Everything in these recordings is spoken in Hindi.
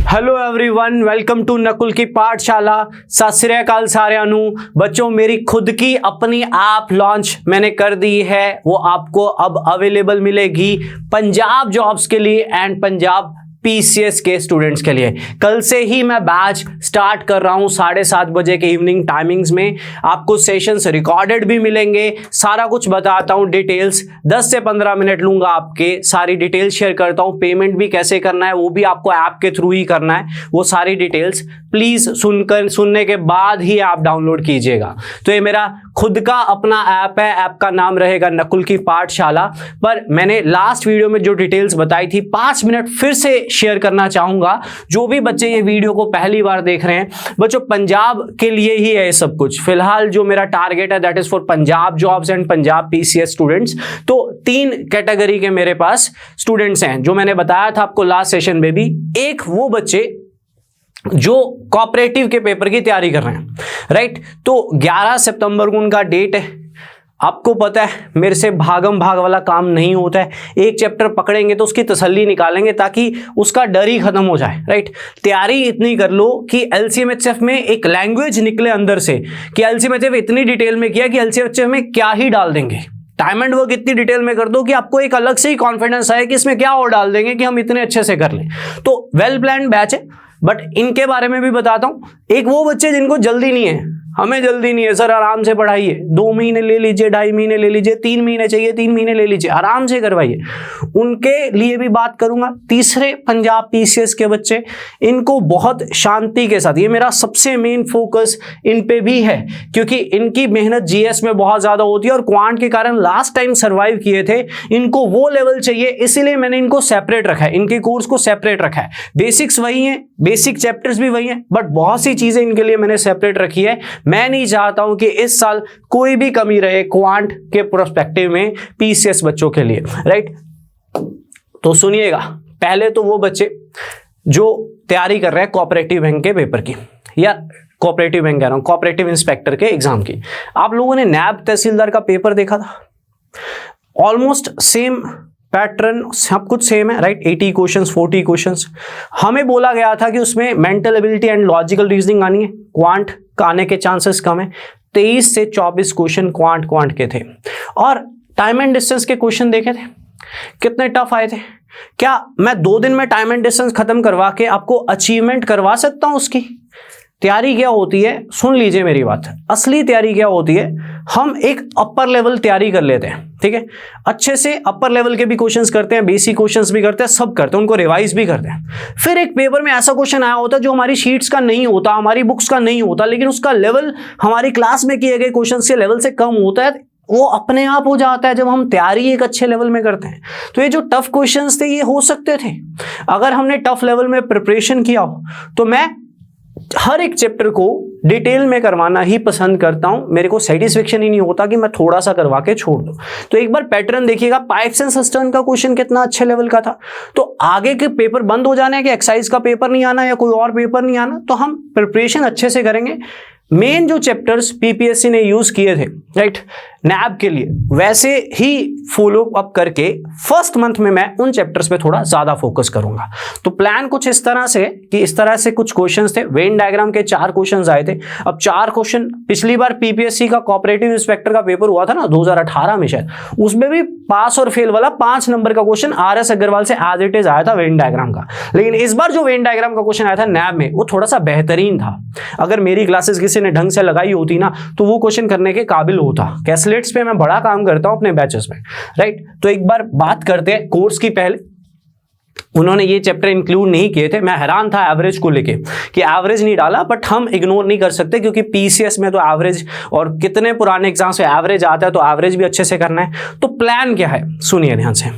Hello everyone, welcome to Nakul की पाठशाला। सत श्री अकाल साਰਿਆਂ ਨੂੰ। बच्चों, मेरी खुद की अपनी ऐप लॉन्च मैंने कर दी है, वो आपको अब अवेलेबल मिलेगी पंजाब जॉब्स के लिए एंड पंजाब पीसीएस के स्टूडेंट्स के लिए। कल से ही मैं बैच स्टार्ट कर रहा हूं 7:30 बजे के इवनिंग टाइमिंग्स में। आपको सेशंस रिकॉर्डेड भी मिलेंगे, सारा कुछ बताता हूं डिटेल्स। 10 से 15 मिनट लूंगा आपके, सारी डिटेल्स शेयर करता हूं। पेमेंट भी कैसे करना है वो भी आपको ऐप के थ्रू ही करना है, वो सारी डिटेल्स प्लीज सुनने के बाद ही आप डाउनलोड कीजिएगा। तो ये मेरा खुद का अपना ऐप है, ऐप का नाम रहेगा नकुल की पाठशाला। पर मैंने लास्ट वीडियो में जो डिटेल्स बताई थी 5 मिनट फिर से शेयर करना चाहूंगा। जो भी बच्चे ये वीडियो को पहली बार देख रहे हैं, बच्चों पंजाब के लिए ही है ये सब कुछ। फिलहाल जो मेरा टारगेट है that is for Punjab jobs and Punjab PCS students. तो 3 कैटेगरी के मेरे पास स्टूडेंट्स हैं जो मैंने बताया था आपको लास्ट सेशन में भी। एक वो बच्चे जो कोऑपरेटिव के पेपर की तैयारी कर रहे हैं, राइट। तो 11 सितंबर को उनका डेट है। आपको पता है मेरे से भागम भाग वाला काम नहीं होता है। एक चैप्टर पकड़ेंगे तो उसकी तसल्ली निकालेंगे ताकि उसका डर ही खत्म हो जाए, राइट। तैयारी इतनी कर लो कि एलसीएमएचएफ में एक लैंग्वेज निकले अंदर से कि एलसीएमएचएफ इतनी डिटेल में किया कि एलसीएमएचएफ में क्या ही डाल देंगे। टाइम एंड वर्क इतनी डिटेल में कर दो कि आपको एक अलग से ही कॉन्फिडेंस आए कि इसमें क्या और डाल देंगे कि हम इतने अच्छे से कर लें। तो वेल प्लान बैच है, बट इनके बारे में भी बताता हूं। एक वो बच्चे जिनको जल्दी नहीं है, हमें जल्दी नहीं है सर, आराम से पढ़ाइए, 2 महीने ले लीजिए, 2.5 महीने ले लीजिए, 3 महीने चाहिए 3 महीने ले लीजिए, आराम से करवाइए, उनके लिए भी बात करूंगा। तीसरे पंजाब पीसीएस के बच्चे, इनको बहुत शांति के साथ, ये मेरा सबसे मेन फोकस इन पे भी है क्योंकि इनकी मेहनत जीएस में बहुत ज्यादा होती है और क्वांट के कारण लास्ट टाइम सर्वाइव किए थे। इनको वो लेवल चाहिए, इसीलिए मैंने इनको सेपरेट रखा है, इनके कोर्स को सेपरेट रखा है। बेसिक्स वही है, बेसिक चैप्टर्स भी वही है, बट बहुत सी चीजें इनके लिए मैंने सेपरेट रखी है। मैं नहीं चाहता हूं कि इस साल कोई भी कमी रहे क्वांट के प्रोस्पेक्टिव में पीसीएस बच्चों के लिए, राइट। तो सुनिएगा, पहले तो वो बच्चे जो तैयारी कर रहे हैं कोऑपरेटिव बैंक के पेपर की, या कोऑपरेटिव बैंक कह रहा हूं, कोऑपरेटिव इंस्पेक्टर के एग्जाम की। आप लोगों ने नैब तहसीलदार का पेपर देखा था, ऑलमोस्ट सेम पैटर्न, सब कुछ सेम है, राइट। 80 questions, 40 questions. हमें बोला गया था कि उसमें mental ability and logical reasoning आनी है, क्वांट का आने के चांसेस कम है। 23 से 24 क्वेश्चन क्वांट के थे। और टाइम एंड डिस्टेंस के क्वेश्चन देखे थे, कितने टफ आए थे। क्या मैं 2 दिन में टाइम एंड डिस्टेंस खत्म करवा के आपको अचीवमेंट करवा सकता हूं उसकी? तैयारी क्या होती है, सुन लीजिए मेरी बात। असली तैयारी क्या होती है, हम एक अपर लेवल तैयारी कर लेते हैं, ठीक है। अच्छे से अपर लेवल के भी क्वेश्चंस करते हैं, बेसिक क्वेश्चंस भी करते हैं, सब करते हैं, उनको रिवाइज भी करते हैं। फिर एक पेपर में ऐसा क्वेश्चन आया होता है जो हमारी शीट्स का नहीं होता, हमारी बुक्स का नहीं होता, लेकिन उसका लेवल हमारी क्लास में किए गए क्वेश्चन के लेवल से कम होता है। वो अपने आप हो जाता है जब हम तैयारी एक अच्छे लेवल में करते हैं। तो ये जो टफ क्वेश्चंस थे ये हो सकते थे अगर हमने टफ लेवल में प्रिपरेशन किया हो। तो मैं हर एक चैप्टर को डिटेल में करवाना ही पसंद करता हूं। मेरे को सेटिस्फेक्शन ही नहीं होता कि मैं थोड़ा सा करवा के छोड़ दूं। तो एक बार पैटर्न देखिएगा, पाइप्स एंड सिस्टर्न का क्वेश्चन कितना अच्छे लेवल का था। तो आगे के पेपर बंद हो जाने कि एक्साइज का पेपर नहीं आना या कोई और पेपर नहीं आना, तो हम प्रिपरेशन अच्छे से करेंगे। मेन जो चैप्टर्स पीपीएससी ने यूज किए थे, राइट, नैब के लिए, वैसे ही फॉलो अप करके फर्स्ट मंथ में मैं उन चैप्टर्स पे थोड़ा ज्यादा फोकस करूंगा। तो प्लान कुछ इस तरह से कि इस तरह से कुछ क्वेश्चंस थे। वेन डायग्राम के 4 क्वेश्चंस आए थे। अब 4 क्वेश्चन, पिछली बार पीपीएससी का कोऑपरेटिव इंस्पेक्टर का पेपर हुआ था ना 2018 में शायद, उसमें भी पास और फेल वाला 5 नंबर का क्वेश्चन आरएस अग्रवाल से एज इट इज आया था वेन डायग्राम का। लेकिन इस बार जो वेन डायग्राम का क्वेश्चन आया था नैब में, वो थोड़ा सा बेहतरीन था। अगर मेरी क्लासेस किसी ने ढंग से लगाई होती ना तो वो क्वेश्चन करने के काबिल होता। कैसलेट्स पे मैं बड़ा काम करता हूं अपने बैचेस में, राइट। तो एक बार बात करते हैं कोर्स की। पहले उन्होंने ये चैप्टर इंक्लूड नहीं किए थे, मैं हैरान था एवरेज को लेके कि एवरेज नहीं डाला, बट हम इग्नोर नहीं कर सकते क्योंकि पीसीएस में तो एवरेज, और कितने पुराने एग्जाम्स में एवरेज आता है, तो एवरेज भी अच्छे से करना है। तो प्लान क्या है सुनिए ध्यान से।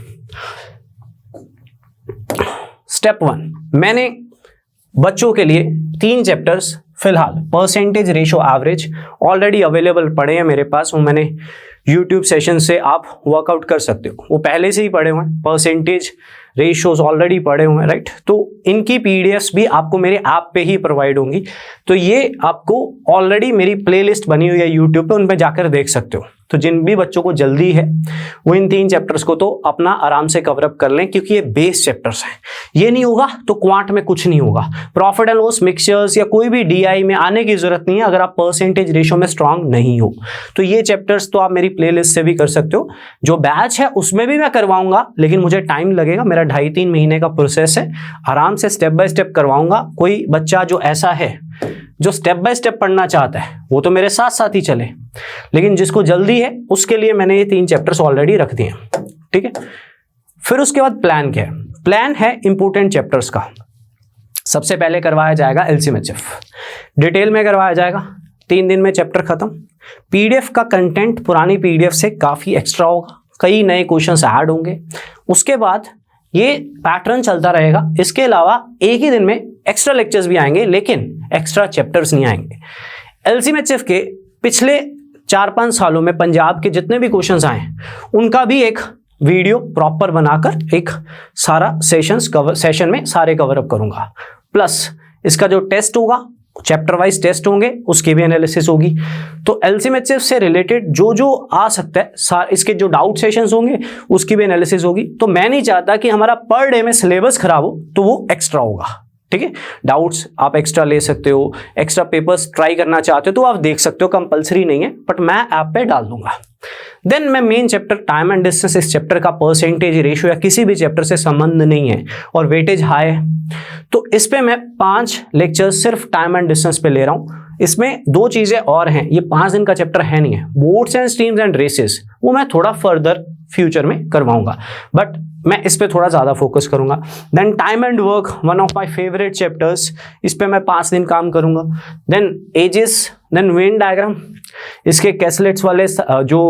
स्टेप 1, मैंने बच्चों के लिए 3 चैप्टर्स फिलहाल, percentage ratio average already available पड़े हैं मेरे पास, वो मैंने यूट्यूब सेशन से आप वर्कआउट कर सकते हो, वो पहले से ही पड़े हुए हैं। परसेंटेज रेशोज ऑलरेडी पड़े हुए हैं, राइट। तो इनकी पीडीएफ्स भी आपको मेरे ऐप पे ही प्रोवाइड होंगी। तो ये आपको ऑलरेडी मेरी प्लेलिस्ट बनी हुई है यूट्यूब पे, उन पे जाकर देख सकते हो, तो जिन भी बच्चों को जल्दी है वो इन 3 चैप्टर्स को तो अपना आराम से कवर अप कर लें, क्योंकि ये बेस चैप्टर्स हैं। ये नहीं होगा तो क्वांट में कुछ नहीं होगा। प्रॉफिट एंड लॉस, मिक्सचर्स या कोई भी डीआई में आने की जरूरत नहीं है अगर आप परसेंटेज रेशियो में स्ट्रांग नहीं हो। तो ये चैप्टर्स तो आप मेरी प्लेलिस्ट से भी कर सकते हो। जो बैच है उसमें भी मैं करवाऊंगा, लेकिन मुझे टाइम लगेगा, मेरा 2.5-3 महीने का प्रोसेस है। आराम से स्टेप बाय स्टेप करवाऊंगा। कोई बच्चा जो ऐसा है जो स्टेप बाय स्टेप पढ़ना चाहता है वो तो मेरे साथ साथ ही चले, लेकिन जिसको जल्दी है उसके लिए मैंने ये 3 चैप्टर्स ऑलरेडी रख दिए हैं, ठीक है। फिर उसके बाद प्लान क्या है? प्लान है इंपॉर्टेंट चैप्टर्स का। सबसे पहले करवाया जाएगा LCMHF, डिटेल में करवाया जाएगा, 3 दिन में चैप्टर खत्म। पीडीएफ का कंटेंट पुरानी पीडीएफ से काफी एक्स्ट्रा होगा, कई नए क्वेश्चंस ऐड होंगे। उसके बाद ये पैटर्न चलता रहेगा। इसके अलावा एक ही दिन में एक्स्ट्रा लेक्चर्स भी आएंगे, लेकिन एक्स्ट्रा चैप्टर्स नहीं आएंगे। LCMHF के पिछले 4-5 सालों में पंजाब के जितने भी क्वेश्चंस आए उनका भी एक वीडियो प्रॉपर बनाकर एक सारा सेशन में सारे कवर अप करूंगा। प्लस इसका जो टेस्ट होगा, चैप्टर वाइज टेस्ट होंगे, उसकी भी एनालिसिस होगी। तो LCMHF से रिलेटेड जो जो आ सकता है, इसके जो डाउट सेशंस होंगे उसकी भी एनालिसिस होगी। तो मैं नहीं चाहता कि हमारा पर डे में सिलेबस खराब हो, तो वो एक्स्ट्रा होगा, ठीक है। डाउट्स आप एक्स्ट्रा ले सकते हो, एक्स्ट्रा पेपर्स ट्राई करना चाहते हो तो आप देख सकते हो, कंपलसरी नहीं है, बट मैं ऐप पे डाल दूंगा। देन मैं main chapter time and distance, इस चैप्टर का परसेंटेज रेशियो या किसी भी चैप्टर से संबंध नहीं है और वेटेज हाई है, तो इस पे मैं 5 लेक्चर्स सिर्फ टाइम एंड डिस्टेंस पे ले रहा हूं। इसमें 2 चीजें और हैं, ये 5 दिन का चैप्टर है नहीं है। Boards and streams and races वो मैं थोड़ा फर्दर फ्यूचर में करवाऊंगा, बट मैं इस पे थोड़ा ज्यादा फोकस करूंगा। Then time and work, one of my favourite chapters, इस पे मैं 5 दिन काम करूंगा। Then ages, then Venn diagram, इसके कैसलेट्स वाले जो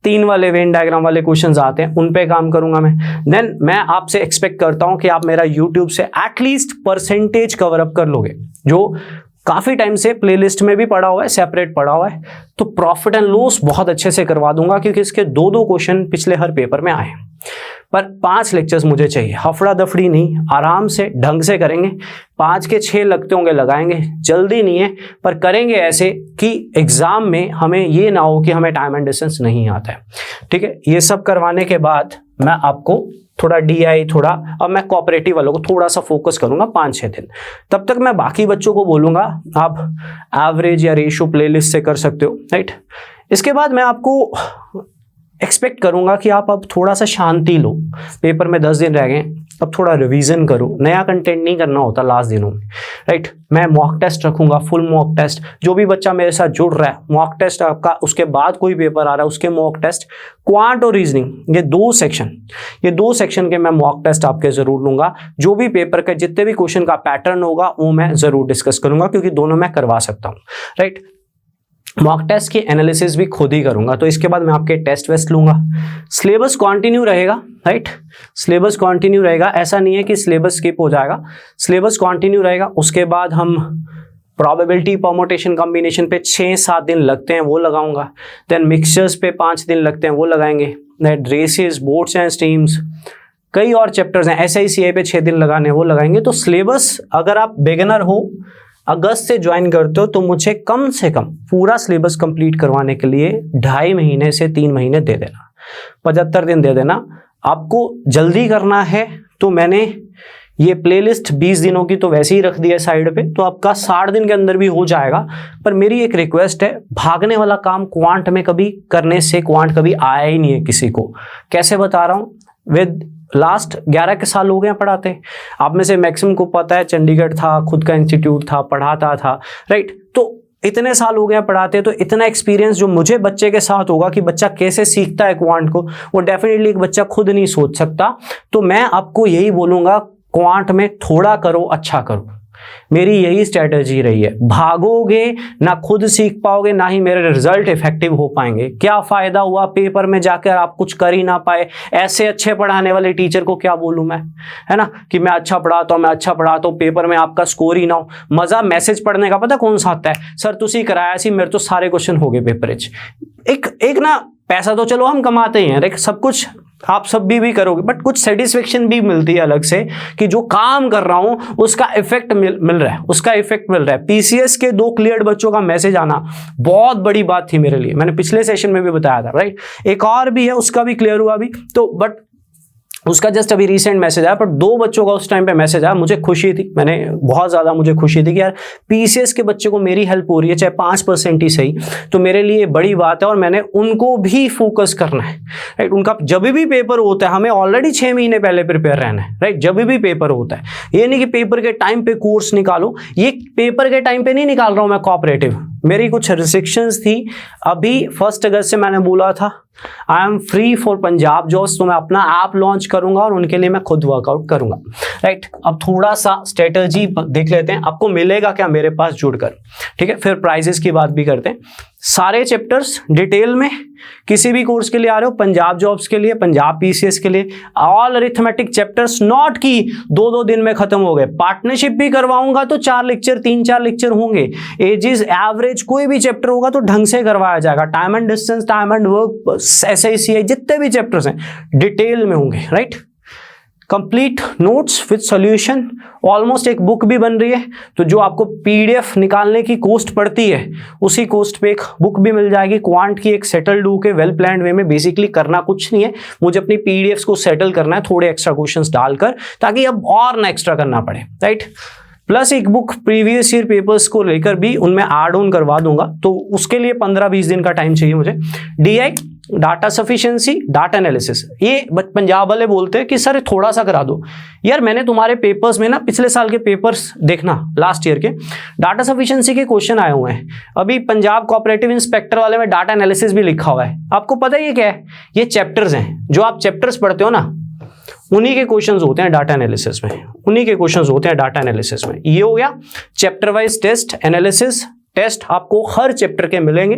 3 वाले वेन डायग्राम वाले क्वेश्चंस आते हैं उन पे काम करूंगा मैं। देन मैं आपसे एक्सपेक्ट करता हूं कि आप मेरा यूट्यूब से एटलीस्ट परसेंटेज कवर अप कर लोगे, जो काफी टाइम से प्लेलिस्ट में भी पड़ा हुआ है, सेपरेट पड़ा हुआ है। तो प्रॉफिट एंड लॉस बहुत अच्छे से करवा दूंगा, क्योंकि इसके 2-2 क्वेश्चन पिछले हर पेपर में आए हैं। पर 5 लेक्चर्स मुझे चाहिए, हफड़ा दफड़ी नहीं, आराम से ढंग से करेंगे। 5 के 6 लगते होंगे लगाएंगे, जल्दी नहीं है, पर करेंगे ऐसे कि एग्जाम में हमें ये ना हो कि हमें टाइम एंड डिस्टेंस नहीं आता है, ठीक है। ये सब करवाने के बाद मैं आपको थोड़ा डीआई, थोड़ा अब मैं कोऑपरेटिव वालों को थोड़ा सा फोकस करूंगा 5-6 दिन। तब तक मैं बाकी बच्चों को बोलूंगा आप एवरेज या रेशियो प्लेलिस्ट से कर सकते हो, राइट। इसके बाद मैं आपको एक्सपेक्ट करूंगा कि आप अब थोड़ा सा शांति लो, पेपर में 10 दिन रह गए, अब थोड़ा रिवीजन करो। नया कंटेंट नहीं करना होता लास्ट दिनों में, राइट। मैं मॉक टेस्ट रखूंगा, फुल मॉक टेस्ट। जो भी बच्चा मेरे साथ जुड़ रहा है, मॉक टेस्ट आपका, उसके बाद कोई पेपर आ रहा है उसके मॉक टेस्ट, क्वांट और रीजनिंग, ये 2 सेक्शन के मैं मॉक टेस्ट आपके जरूर लूंगा। जो भी पेपर के जितने भी क्वेश्चन का पैटर्न होगा वो मैं जरूर डिस्कस करूंगा, क्योंकि दोनों मैं करवा सकता हूँ, राइट। मॉक टेस्ट की एनालिसिस भी खुद ही करूंगा। तो इसके बाद मैं आपके टेस्ट वेस्ट लूंगा। सिलेबस कंटिन्यू रहेगा, राइट। सिलेबस कंटिन्यू रहेगा, ऐसा नहीं है कि सिलेबस स्किप हो जाएगा, सिलेबस कंटिन्यू रहेगा। उसके बाद हम प्रोबेबिलिटी, परमुटेशन, कॉम्बिनेशन पे 6-7 दिन लगते हैं वो लगाऊंगा। देन मिक्सचर्स पे 5 दिन लगते हैं वो लगाएंगे। Then races, boards and streams, कई और चैप्टर्स हैं, SICI पे 6 दिन लगाने वो लगाएंगे। तो सिलेबस अगर आप बिगिनर हो, अगस्त से ज्वाइन करते हो, तो मुझे कम से कम पूरा सिलेबस कंप्लीट करवाने के लिए 2.5 महीने से 3 महीने दे देना, 75 दिन दे देना। आपको जल्दी करना है तो मैंने ये प्लेलिस्ट 20 दिनों की तो वैसे ही रख दी है साइड पे, तो आपका 60 दिन के अंदर भी हो जाएगा। पर मेरी एक रिक्वेस्ट है, भागने वाला काम क्वांट में कभी करने से क्वांट कभी आया ही नहीं है किसी को। कैसे बता रहा हूँ, विद लास्ट 11 के साल हो गए पढ़ाते। आप में से मैक्सिमम को पता है, चंडीगढ़ था, खुद का इंस्टीट्यूट था, पढ़ाता था, राइट। तो इतने साल हो गए पढ़ाते, तो इतना एक्सपीरियंस जो मुझे बच्चे के साथ होगा कि बच्चा कैसे सीखता है क्वांट को, वो डेफिनेटली एक बच्चा खुद नहीं सोच सकता। तो मैं आपको यही बोलूंगा, क्वांट में थोड़ा करो, अच्छा करो। मेरी यही स्ट्रेटजी रही है। भागोगे ना खुद सीख पाओगे, ना ही मेरे रिजल्ट इफेक्टिव हो पाएंगे। क्या फायदा हुआ पेपर में जाकर आप कुछ कर ही ना पाए। ऐसे अच्छे पढ़ाने वाले टीचर को क्या बोलूं मैं, है ना, कि मैं अच्छा पढ़ाता हूं, पेपर में आपका स्कोर ही ना हो। मजा मैसेज पढ़ने का पता कौन सा आता है, सर तुसी कराया सी, मेरे तो सारे क्वेश्चन हो गए पेपर। एक ना पैसा तो चलो हम कमाते ही हैं, सब कुछ आप सब भी करोगे, बट कुछ सेटिस्फेक्शन भी मिलती है अलग से कि जो काम कर रहा हूं उसका इफेक्ट मिल रहा है, उसका इफेक्ट मिल रहा है। पीसीएस के 2 क्लियर्ड बच्चों का मैसेज आना बहुत बड़ी बात थी मेरे लिए, मैंने पिछले सेशन में भी बताया था, राइट। एक और भी है, उसका भी क्लियर हुआ अभी तो, बट उसका जस्ट अभी रिसेंट मैसेज आया, पर 2 बच्चों का उस टाइम पे मैसेज आया, मुझे खुशी थी, मैंने बहुत ज़्यादा मुझे खुशी थी कि यार पीसीएस के बच्चे को मेरी हेल्प हो रही है, चाहे 5% ही सही, तो मेरे लिए बड़ी बात है। और मैंने उनको भी फोकस करना है, राइट। उनका जब भी पेपर होता है हमें ऑलरेडी 6 महीने पहले प्रिपेयर रहना है, राइट। जब भी पेपर होता है, ये नहीं कि पेपर के टाइम पे कोर्स निकालो, ये पेपर के टाइम पे नहीं निकाल रहा हूँ मैं कोऑपरेटिव, मेरी कुछ रिस्ट्रिक्शंस थी। अभी 1 अगस्त से मैंने बोला था I am free for Punjab jobs, तो मैं अपना ऐप लॉन्च करूंगा और उनके लिए मैं खुद वर्कआउट करूंगा, राइट। अब थोड़ा सा स्ट्रेटजी देख लेते हैं, आपको मिलेगा क्या मेरे पास जुड़कर, ठीक है। फिर प्राइजेस की बात भी करते हैं। सारे चैप्टर्स डिटेल में किसी भी कोर्स के लिए आ रहे हो, पंजाब जॉब्स के लिए, पंजाब पीसीएस के लिए, ऑल अरिथमेटिक चैप्टर्स, नॉट की 2-2 दिन में खत्म हो गए। पार्टनरशिप भी करवाऊंगा तो 4 लेक्चर 3-4 लेक्चर होंगे। एजिस एवरेज कोई भी चैप्टर होगा तो ढंग से करवाया जाएगा। Time and distance, time and work, SICI, जितने भी चैप्टर्स हैं डिटेल में होंगे, right. Complete notes with solution, almost एक बुक भी बन रही है, तो जो आपको PDF निकालने की कॉस्ट पड़ती है उसी कॉस्ट पे एक बुक भी मिल जाएगी। क्वांट की एक सेटल डू के वेल प्लान्ड वे में, बेसिकली करना कुछ नहीं है, मुझे अपनी PDFs को सेटल करना है थोड़े एक्स्ट्रा क्वेश्चंस डालकर, ताकि अब और ना एक्स्ट्रा करना पड़े, राइट। प्लस एक बुक प्रीवियस ईयर पेपर्स को लेकर भी उनमें ऐड ऑन करवा दूंगा, तो उसके लिए 15-20 दिन का टाइम चाहिए मुझे। DI data sufficiency, data analysis, ये पंजाब वाले बोलते हैं कि सर थोड़ा सा करा दो। यार मैंने तुम्हारे पेपर्स में ना, पिछले साल के पेपर्स देखना, लास्ट ईयर के डाटा सफिशिएंसी के क्वेश्चन आए हुए हैं। अभी पंजाब कोऑपरेटिव इंस्पेक्टर वाले में डाटा एनालिसिस भी लिखा हुआ है। आपको पता है ये क्या है? ये चैप्टर्स हैं, जो आप चैप्टर्स पढ़ते हो ना, उन्हीं के क्वेश्चंस होते हैं डाटा एनालिसिस में, उन्हीं के क्वेश्चंस होते हैं डाटा एनालिसिस में। ये हो गया chapter wise test analysis. Test आपको हर चैप्टर के मिलेंगे,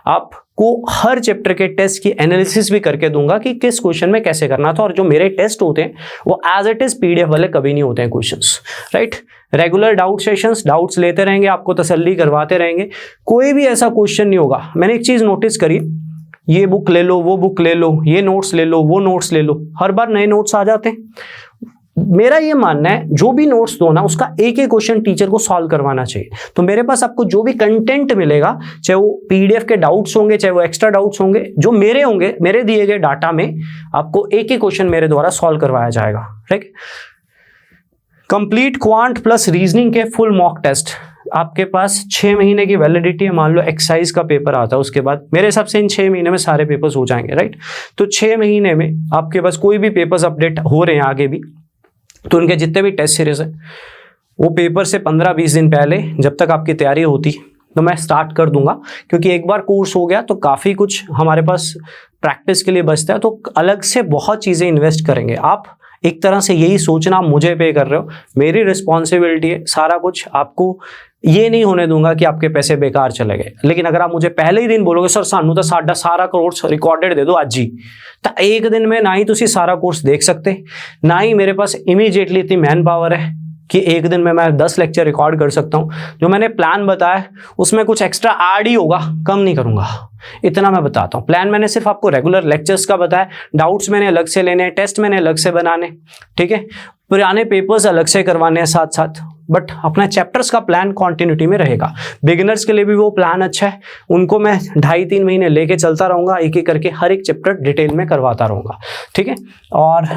आपको हर चैप्टर के टेस्ट की एनालिसिस भी करके दूंगा कि किस क्वेश्चन में कैसे करना था। और जो मेरे टेस्ट होते हैं वो एज इट इज PDF वाले कभी नहीं होते हैं questions, right. Regular doubt sessions, doubts लेते रहेंगे, आपको तसल्ली करवाते रहेंगे, कोई भी ऐसा क्वेश्चन नहीं होगा। मैंने एक चीज नोटिस करी, ये बुक ले लो, वो बुक ले लो, ये नोट्स ले लो, वो नोट्स ले लो, हर बार नए नोट्स आ जाते हैं। मेरा ये मानना है जो भी नोट्स दो ना, उसका एक एक क्वेश्चन टीचर को सॉल्व करवाना चाहिए। तो मेरे पास आपको जो भी कंटेंट मिलेगा, चाहे वो PDF के डाउट्स होंगे, चाहे वो एक्स्ट्रा डाउट्स होंगे, जो मेरे होंगे, मेरे दिए गए डाटा में आपको एक एक क्वेश्चन मेरे द्वारा सॉल्व करवाया जाएगा, ठीक। कंप्लीट क्वांट प्लस रीजनिंग के फुल मॉक टेस्ट, आपके पास 6 महीने की वैलिडिटी है। मान लो एक्साइज का पेपर आता है, उसके बाद मेरे हिसाब से इन 6 महीने में सारे पेपर्स हो जाएंगे, राइट। तो 6 महीने में आपके पास कोई भी पेपर्स अपडेट हो रहे हैं आगे भी, तो उनके जितने भी टेस्ट सीरीज है वो पेपर से 15-20 दिन पहले, जब तक आपकी तैयारी होती, तो मैं स्टार्ट कर दूंगा। क्योंकि एक बार कोर्स हो गया तो काफ़ी कुछ हमारे पास प्रैक्टिस के लिए बचता है, तो अलग से बहुत चीज़ें इन्वेस्ट करेंगे। आप एक तरह से यही सोचना, आप मुझे पे कर रहे हो, मेरी रिस्पॉन्सिबिलिटी है सारा कुछ। आपको ये नहीं होने दूंगा कि आपके पैसे बेकार चले गए। लेकिन अगर आप मुझे पहले ही दिन बोलोगे सर सानू तो सारा कोर्स रिकॉर्डेड दे दो आज ही, तो एक दिन में ना ही तुसी सारा कोर्स देख सकते, ना ही मेरे पास इमीडिएटली इतनी मैन पावर है कि एक दिन में मैं 10 लेक्चर रिकॉर्ड कर सकता हूँ। जो मैंने प्लान बताया उसमें कुछ एक्स्ट्रा ऐड ही होगा, कम नहीं करूँगा, इतना मैं बताता हूँ। प्लान मैंने सिर्फ आपको रेगुलर लेक्चर्स का बताया, डाउट्स मैंने अलग से लेने हैं, टेस्ट मैंने अलग से बनाने, ठीक है, पुराने पेपर्स अलग से करवाने हैं साथ साथ, बट अपना चैप्टर्स का प्लान कॉन्टिन्यूटी में रहेगा। बिगिनर्स के लिए भी वो प्लान अच्छा है, उनको मैं 2.5-3 महीने लेके चलता रहूँगा, एक एक करके हर एक चैप्टर डिटेल में करवाता रहूँगा, ठीक है। और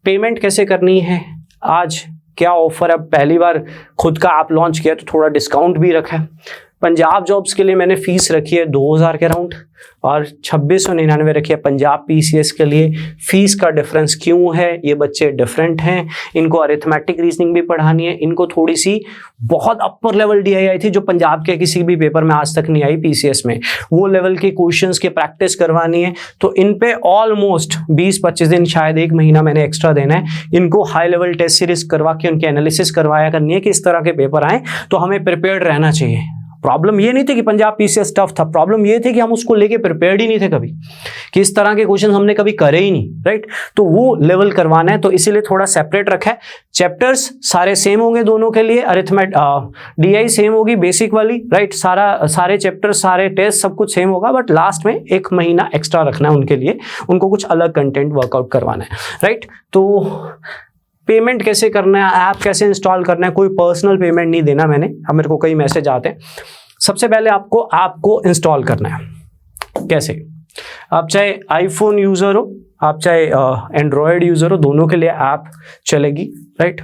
पेमेंट कैसे करनी है, आज क्या ऑफर है, पहली बार खुद का ऐप लॉन्च किया तो थोड़ा डिस्काउंट भी रखा है। पंजाब जॉब्स के लिए मैंने फीस रखी है 2000 के अराउंड और 2699 रखी है पंजाब PCS के लिए। फीस का डिफरेंस क्यों है, ये बच्चे डिफरेंट हैं, इनको अरिथमेटिक रीजनिंग भी पढ़ानी है, इनको थोड़ी सी बहुत अपर लेवल DI आई थी जो पंजाब के किसी भी पेपर में आज तक नहीं आई PCS में, वो लेवल के क्वेश्चंस की प्रैक्टिस करवानी है। तो इन पे ऑलमोस्ट 20-25 दिन, शायद 1 महीना मैंने एक्स्ट्रा देना है। इनको हाई लेवल टेस्ट सीरीज करवा के उनकी एनालिसिस करवाया करनी है कि इस तरह के पेपर आए तो हमें प्रिपेयर्ड रहना चाहिए। प्रॉब्लम ये नहीं थी कि पंजाब पीसीएस टफ था, प्रॉब्लम ये थी कि हम उसको लेके प्रिपेयर्ड ही नहीं थे कभी, कि इस तरह के क्वेश्चन हमने कभी करे ही नहीं, राइट। तो वो लेवल करवाना है, तो इसीलिए थोड़ा सेपरेट रखा है। चैप्टर्स सारे सेम होंगे दोनों के लिए, डीआई सेम होगी बेसिक वाली, राइट। सारे चैप्टर, सारे टेस्ट, सब कुछ सेम होगा, बट लास्ट में 1 महीना एक्स्ट्रा रखना है उनके लिए, उनको कुछ अलग कंटेंट वर्कआउट करवाना है, राइट। तो पेमेंट कैसे करना है, ऐप कैसे इंस्टॉल करना है, कोई पर्सनल पेमेंट नहीं देना मैंने, अब मेरे को कई मैसेज आते हैं। सबसे पहले आपको ऐप को इंस्टॉल करना है। कैसे? आप चाहे आईफोन यूज़र हो, आप चाहे एंड्रॉयड यूज़र हो, दोनों के लिए ऐप चलेगी, राइट।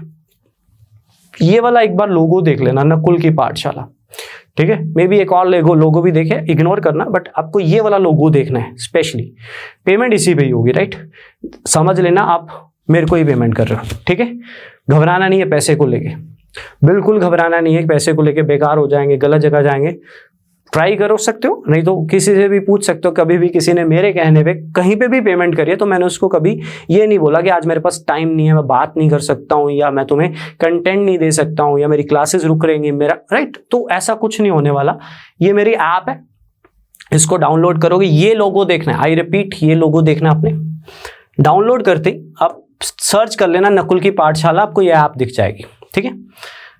ये वाला एक बार लोगो देख लेना, नकुल की पाठशाला, ठीक है। मे बी एक और लोगो भी देखे, इग्नोर करना, बट आपको ये वाला लोगो देखना है स्पेशली। पेमेंट इसी पे ही होगी, राइट। समझ लेना आप मेरे को ही पेमेंट कर रहे हो, ठीक है। घबराना नहीं है पैसे को लेके, बिल्कुल घबराना नहीं है, पैसे को लेके बेकार हो जाएंगे, गलत जगह जाएंगे। ट्राई करो सकते हो, नहीं तो किसी से भी पूछ सकते हो। कभी भी किसी ने मेरे कहने पे कहीं पे भी पेमेंट करी है तो मैंने उसको कभी ये नहीं बोला कि आज मेरे पास टाइम नहीं है, मैं बात नहीं कर सकता हूँ, या मैं तुम्हें कंटेंट नहीं दे सकता हूँ, या मेरी क्लासेस रुक रहेंगी, मेरा, राइट। तो ऐसा कुछ नहीं होने वाला। ये मेरी ऐप है, इसको डाउनलोड करोगे, ये लोगो देखना है, आई रिपीट, ये लोगो देखना है आपने। डाउनलोड करते आप सर्च कर लेना नकुल की पाठशाला, आपको ये ऐप दिख जाएगी, ठीक है।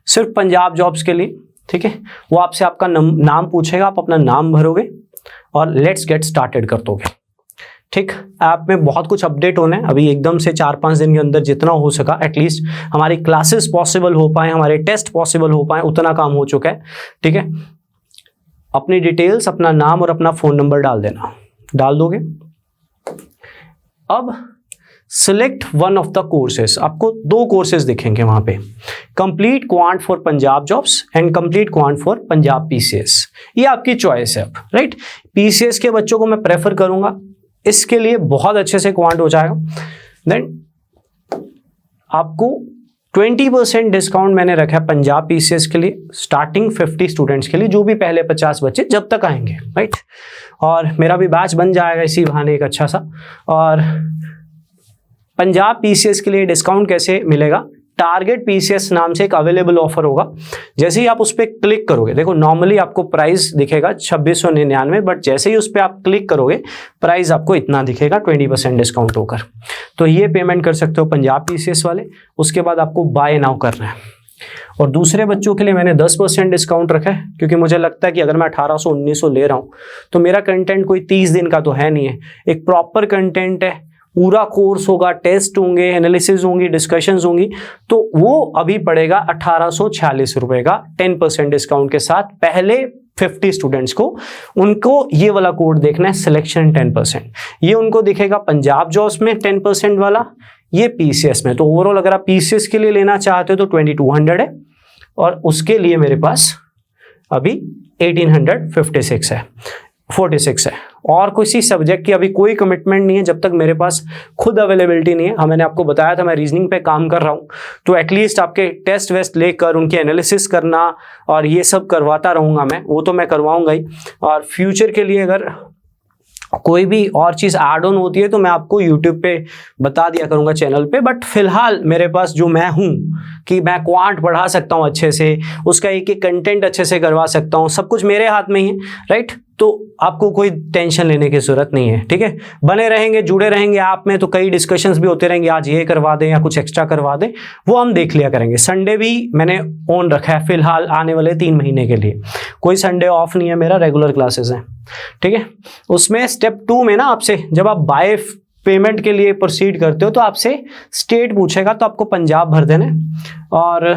सिर्फ पंजाब जॉब्स के लिए, ठीक है। वो आपसे आपका नाम पूछेगा, आप अपना नाम भरोगे और लेट्स गेट स्टार्टेड कर दोगे, ठीक। ऐप में बहुत कुछ अपडेट होना है अभी, एकदम से 4-5 दिन के अंदर जितना हो सका, एटलीस्ट हमारी क्लासेस पॉसिबल हो पाए, हमारे टेस्ट पॉसिबल हो पाए, उतना काम हो चुका है, ठीक है। अपनी डिटेल्स, अपना नाम और अपना फ़ोन नंबर डाल देना, डाल दोगे। अब select one of the courses, आपको 2 कोर्सेज दिखेंगे वहां पे, complete quant for Punjab jobs and complete quant for Punjab PCS. ये आपकी चॉइस है अब, राइट। पीसीएस के बच्चों को मैं प्रेफर करूंगा, इसके लिए बहुत अच्छे से क्वांट हो जाएगा। देन आपको 20% डिस्काउंट मैंने रखा है पंजाब पीसीएस के लिए, स्टार्टिंग 50 स्टूडेंट्स के लिए, जो भी पहले 50 बच्चे जब तक आएंगे, राइट। और मेरा भी बैच बन जाएगा इसी बहाने एक अच्छा सा। और पंजाब पीसीएस के लिए डिस्काउंट कैसे मिलेगा? टारगेट पीसीएस नाम से एक अवेलेबल ऑफर होगा। जैसे ही आप उस पर क्लिक करोगे, देखो नॉर्मली आपको प्राइस दिखेगा 2699, बट जैसे ही उस पर आप क्लिक करोगे प्राइस आपको इतना दिखेगा 20% डिस्काउंट होकर। तो ये पेमेंट कर सकते हो पंजाब पीसीएस वाले। उसके बाद आपको बाय नाउ करना है। और दूसरे बच्चों के लिए मैंने 10% डिस्काउंट रखा है, क्योंकि मुझे लगता है कि अगर मैं 1800-1900 ले रहा हूँ तो मेरा कंटेंट कोई 30 दिन का तो है नहीं है, एक प्रॉपर कंटेंट है, पूरा कोर्स होगा, टेस्ट होंगे, एनालिसिस होंगी, डिस्कशंस होंगी, तो वो अभी पड़ेगा 1846 रुपए का 10% डिस्काउंट के साथ। पहले 50 स्टूडेंट्स को, उनको ये वाला कोड देखना है, सिलेक्शन 10%। ये उनको दिखेगा पंजाब जॉब्स में 10% वाला, ये पीसीएस में। तो ओवरऑल अगर आप पीसीएस के लिए लेना चाहते हो तो 2200 है, और उसके लिए मेरे पास अभी 1856 है, 46 है। और किसी सब्जेक्ट की अभी कोई कमिटमेंट नहीं है जब तक मेरे पास खुद अवेलेबिलिटी नहीं है। हाँ, मैंने आपको बताया था मैं रीजनिंग पे काम कर रहा हूँ, तो एटलीस्ट आपके टेस्ट वेस्ट लेकर उनके एनालिसिस करना और ये सब करवाता रहूँगा मैं, वो तो मैं करवाऊँगा ही। और फ्यूचर के लिए अगर कोई भी और चीज़ ऐड ऑन होती है तो मैं आपको यूट्यूब पे बता दिया करूँगा चैनल पे। बट फिलहाल मेरे पास जो मैं हूँ कि मैं क्वांट पढ़ा सकता हूँ अच्छे से, उसका एक एक कंटेंट अच्छे से करवा सकता हूँ, सब कुछ मेरे हाथ में ही है, राइट। तो आपको कोई टेंशन लेने की ज़रूरत नहीं है, ठीक है। बने रहेंगे, जुड़े रहेंगे आप में, तो कई डिस्कशंस भी होते रहेंगे, आज ये करवा दें या कुछ एक्स्ट्रा करवा दें, वो हम देख लिया करेंगे। संडे भी मैंने ऑन रखा है फिलहाल आने वाले 3 महीने के लिए, कोई संडे ऑफ नहीं है मेरा, रेगुलर क्लासेस हैं, ठीक है। उसमें स्टेप 2 में ना आपसे जब आप बाय पेमेंट के लिए प्रोसीड करते हो तो आपसे स्टेट पूछेगा, तो आपको पंजाब भर देना है और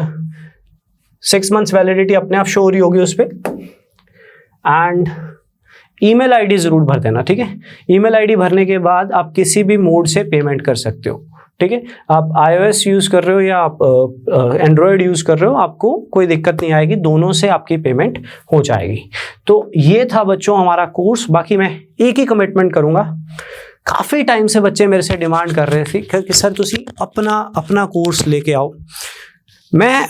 6 मंथ्स वैलिडिटी अपने आप शो हो रही होगी उस पर। एंड ईमेल आईडी जरूर भर देना, ठीक है। ईमेल आईडी भरने के बाद आप किसी भी मोड से पेमेंट कर सकते हो, ठीक है। आप iOS यूज़ कर रहे हो या आप एंड्रॉयड यूज़ कर रहे हो, आपको कोई दिक्कत नहीं आएगी, दोनों से आपकी पेमेंट हो जाएगी। तो ये था बच्चों हमारा कोर्स। बाकी मैं एक ही कमिटमेंट करूँगा, काफ़ी टाइम से बच्चे मेरे से डिमांड कर रहे थे कि सर तुसी अपना कोर्स लेके आओ। मैं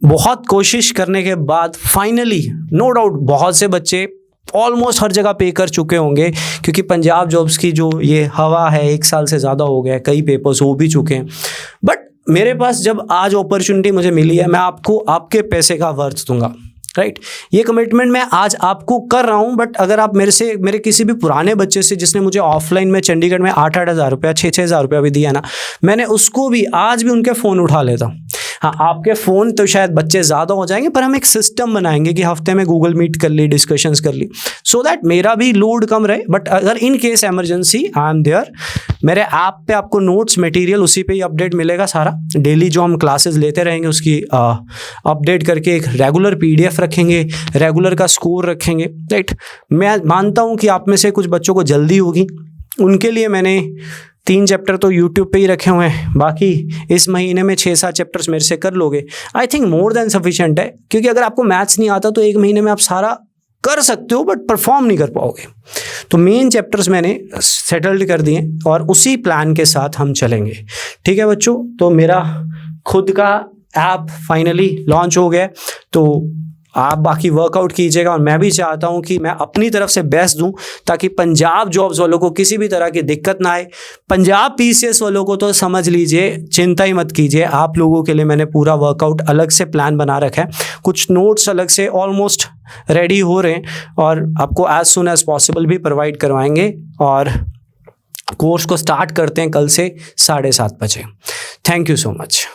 बहुत कोशिश करने के बाद फाइनली, नो डाउट बहुत से बच्चे ऑलमोस्ट हर जगह पे कर चुके होंगे, क्योंकि पंजाब जॉब्स की जो ये हवा है 1 साल से ज़्यादा हो गया है, कई पेपर्स हो भी चुके हैं। बट मेरे पास जब आज अपॉर्चुनिटी मुझे मिली है, मैं आपको आपके पैसे का वर्थ दूंगा। राइट। ये कमिटमेंट मैं आज आपको कर रहा हूँ, बट अगर आप मेरे किसी भी पुराने बच्चे से जिसने मुझे ऑफलाइन में चंडीगढ़ में 8-8 हज़ार रुपया 6-6 हज़ार रुपया भी दिया ना, मैंने उसको भी आज भी उनके फ़ोन उठा लेता हूँ। हाँ, आपके फ़ोन तो शायद बच्चे ज़्यादा हो जाएंगे, पर हम एक सिस्टम बनाएंगे कि हफ्ते में गूगल मीट कर ली, डिस्कशंस कर ली, सो दैट मेरा भी लोड कम रहे। बट अगर in case emergency I am there, मेरे ऐप पे आपको नोट्स मटेरियल उसी पे ही अपडेट मिलेगा सारा। डेली जो हम क्लासेस लेते रहेंगे उसकी अपडेट करके एक रेगुलर PDF रखेंगे, रेगुलर का स्कोर रखेंगे, राइट। मैं मानता हूँ कि आप में से कुछ बच्चों को जल्दी होगी, उनके लिए मैंने 3 चैप्टर तो यूट्यूब पे ही रखे हुए हैं, बाकी इस महीने में 6-7 चैप्टर्स मेरे से कर लोगे, I think more than sufficient है। क्योंकि अगर आपको मैथ्स नहीं आता तो 1 महीने में आप सारा कर सकते हो, बट परफॉर्म नहीं कर पाओगे। तो मेन चैप्टर्स मैंने सेटल्ड कर दिए और उसी प्लान के साथ हम चलेंगे, ठीक है बच्चों। तो मेरा खुद का ऐप फाइनली लॉन्च हो गया, तो आप बाकी वर्कआउट कीजिएगा। और मैं भी चाहता हूं कि मैं अपनी तरफ से बेस्ट दूं, ताकि पंजाब जॉब्स वालों को किसी भी तरह की दिक्कत ना आए। पंजाब PCS वालों को तो समझ लीजिए, चिंता ही मत कीजिए, आप लोगों के लिए मैंने पूरा वर्कआउट अलग से प्लान बना रखा है। कुछ नोट्स अलग से ऑलमोस्ट रेडी हो रहे हैं और आपको एज सुन एज पॉसिबल भी प्रोवाइड करवाएंगे। और कोर्स को स्टार्ट करते हैं कल से 7:30 बजे। Thank you so much.